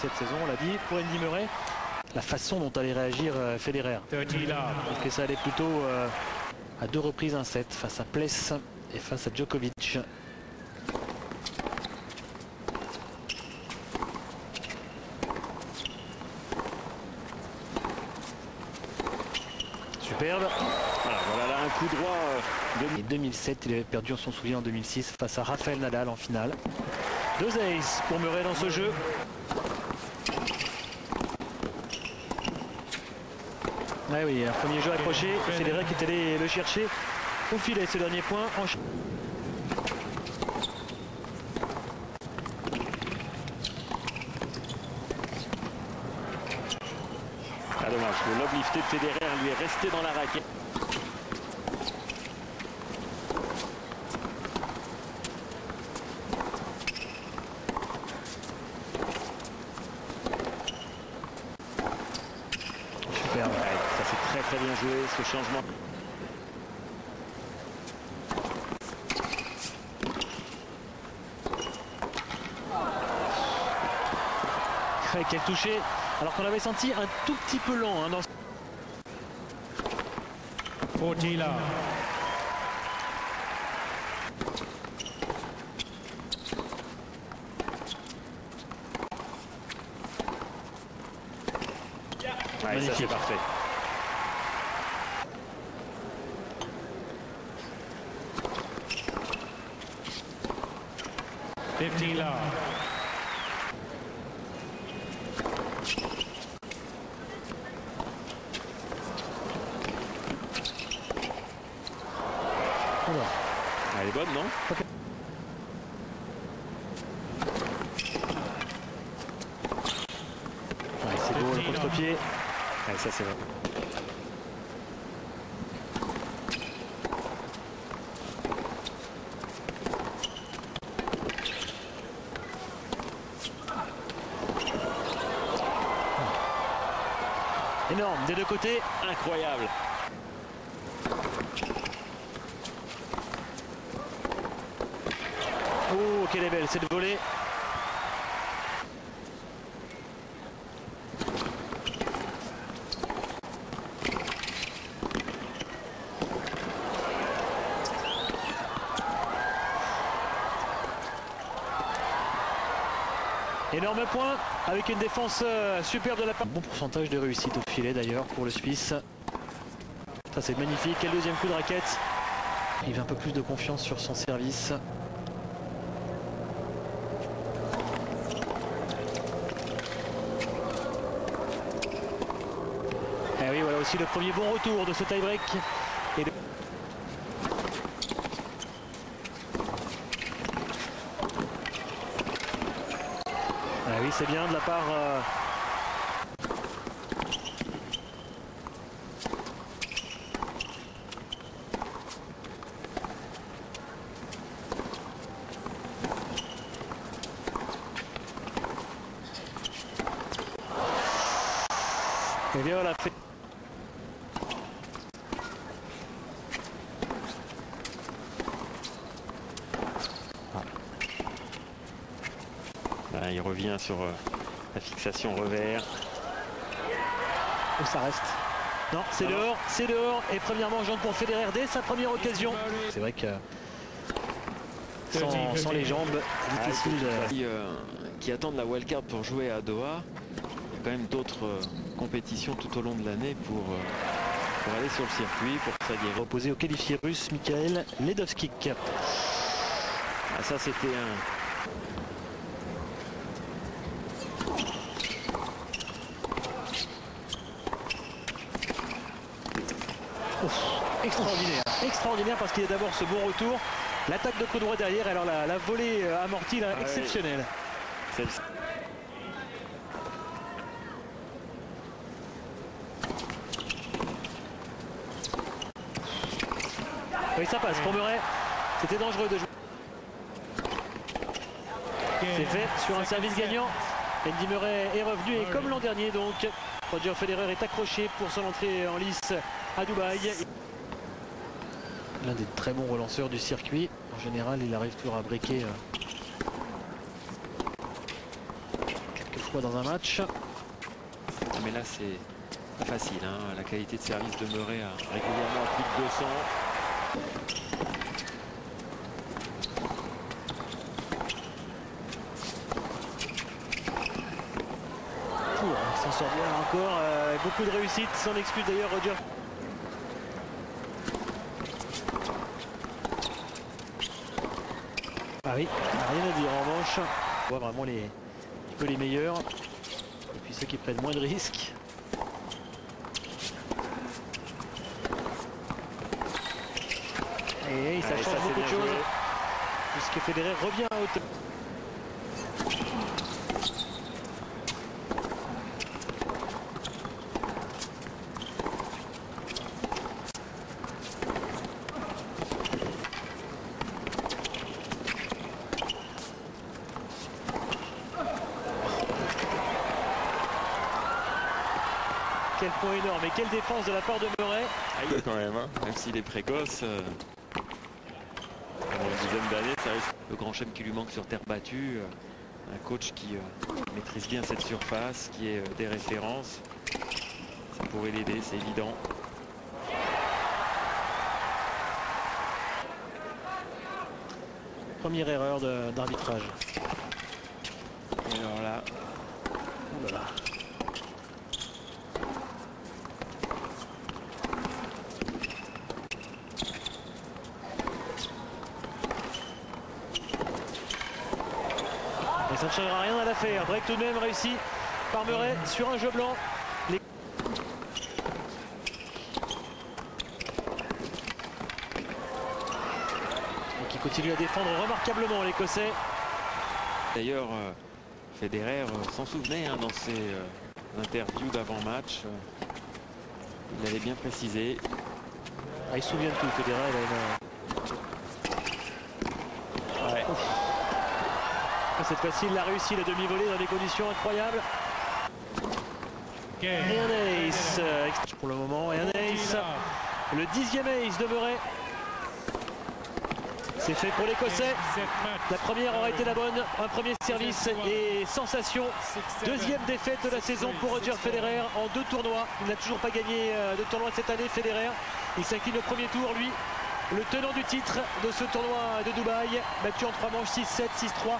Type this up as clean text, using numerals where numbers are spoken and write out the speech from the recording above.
cette saison, on l'a dit. Pour Andy Murray, la façon dont allait réagir Federer. Et ça allait plutôt à 2 reprises un set face à Pless et face à Djokovic. Superbe. Voilà là un coup droit. En 2007, il avait perdu, on s'en souvient, en 2006 face à Rafael Nadal en finale. 2 aces pour Murray dans ce jeu. Ah oui, un premier jeu accroché. Federer qui est allé le chercher au filet ce dernier point. Ah dommage, le lob lifté de Federer lui est resté dans la raquette. Superbe. Ouais, ça c'est très bien joué ce changement. Quel touché, alors qu'on l'avait senti un tout petit peu lent dans... Fortila. Ouais, ça c'est parfait. Fortila. Elle est bonne, non? Okay. Ouais, c'est beau le contre-pied. Ouais, ça c'est vrai. Énorme des deux côtés. Incroyable. Oh, quelle est belle cette volée. Énorme point avec une défense superbe de la part. Bon pourcentage de réussite au filet d'ailleurs pour le Suisse. Ça c'est magnifique. Quel deuxième coup de raquette. Il a un peu plus de confiance sur son service. Et oui, voilà aussi le premier bon retour de ce tie-break. Ah oui, c'est bien de la part... Et bien voilà. Là, il revient sur la fixation revers. Oh, ça reste. Non, c'est dehors, c'est dehors. Et première mangeante pour Federer dès sa première occasion. C'est vrai que sans les jambes, difficile qui attendent la wildcard pour jouer à Doha. Il y a quand même d'autres compétitions tout au long de l'année pour aller sur le circuit, pour s'aguerrir. Opposé au qualifié russe Mikhail Ledovskik. Ah, ça c'était un... Extraordinaire, extraordinaire parce qu'il y a d'abord ce bon retour, l'attaque de coup droit derrière, alors la volée amortie là, exceptionnelle. Ouais. Oui, ça passe pour Murray, c'était dangereux de jouer. C'est fait sur un service gagnant. Andy Murray est revenu et comme l'an dernier donc, Roger Federer est accroché pour son entrée en lice à Dubaï. L'un des très bons relanceurs du circuit. En général, il arrive toujours à breaker quelques fois dans un match. Mais là c'est pas facile, hein. La qualité de service de Murray a régulièrement à plus de 200. Il s'en sort bien encore, avec beaucoup de réussite, sans excuse d'ailleurs Roger. Ah oui, rien à dire en revanche. On voit vraiment un peu les meilleurs, et puis ceux qui prennent moins de risques. Et ça change beaucoup de choses, puisque Federer revient à hauteur. Quel point énorme et quelle défense de la part de Murray. Ah oui, quand même, hein. Même s'il est précoce. Pendant une dizaine d'années, ça reste le grand chelem qui lui manque sur terre battue. Un coach qui maîtrise bien cette surface, qui est des références. Ça pourrait l'aider, c'est évident. Première erreur d'arbitrage. Et alors là, Oh là là. Et ça ne changera rien à l'affaire. Break tout de même réussi par Murray sur un jeu blanc. Qui continue à défendre remarquablement l'Écossais. d'ailleurs, Federer s'en souvenait, hein, dans ses interviews d'avant-match. Il avait bien précisé. Ah, il se souvient de tout, Federer. Il a une... Ouais. Cette fois-ci, il a réussi la demi-volée dans des conditions incroyables. Game. Et un ace pour le moment. Et un 40 ace. love. Le 10e ace de Murray. C'est fait pour l'Écossais. Set match. La première aura été la bonne. Un premier service et sensation. 6-7. Deuxième défaite de la saison pour Roger Federer en 2 tournois. Il n'a toujours pas gagné de tournoi cette année, Federer. Il s'incline au premier tour, lui. Le tenant du titre de ce tournoi de Dubaï. Battu en 3 manches, 6-7, 6-3.